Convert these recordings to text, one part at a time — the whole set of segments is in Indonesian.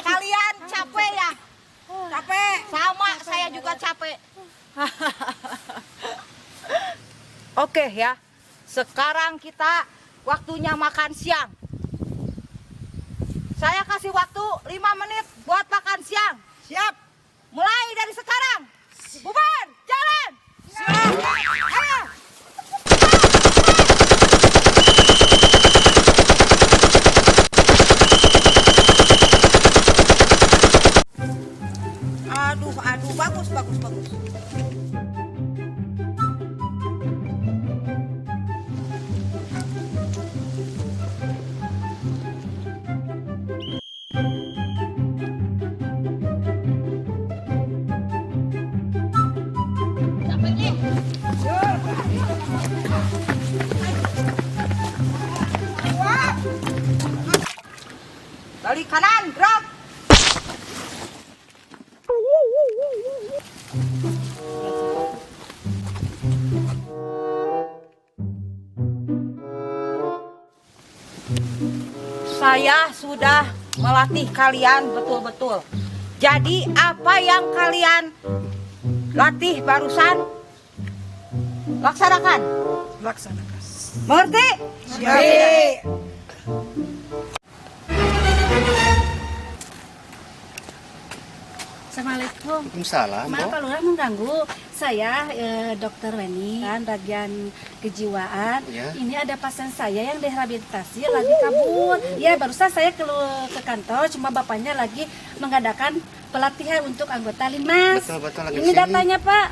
Kalian capek ya? Capek. Sama, saya juga capek. Oke ya. Sekarang kita waktunya makan siang. Saya kasih waktu 5 menit buat makan siang. Siap. Mulai dari sekarang. Bubar, jalan. Siap. Ayo. Aduh, bagus. Balik kanan, gerak. Saya sudah melatih kalian betul-betul. Jadi apa yang kalian latih barusan, laksanakan. Mengerti? Siap. Assalamualaikum. Waalaikumsalam. Maaf Pak Lurah mengganggu. Saya Dokter Weni, kan bagian kejiwaan. Ya. Ini ada pasien saya yang direhabilitasi lagi kabur. Ya barusan saya ke kantor, cuma bapaknya lagi mengadakan pelatihan untuk anggota Limas. Betul lagi Ini sini. datanya Pak.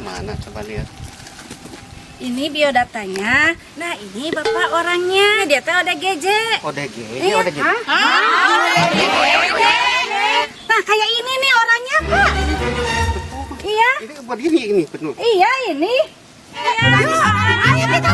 Mana coba lihat. Ini biodatanya. Nah ini bapak orangnya. Dia teh ODGJ. ODG, Iya. ODG. Nah kayak ini nih orangnya Pak. Iya. Ini buat ini betul. Iya ini. Iya. Ayo kita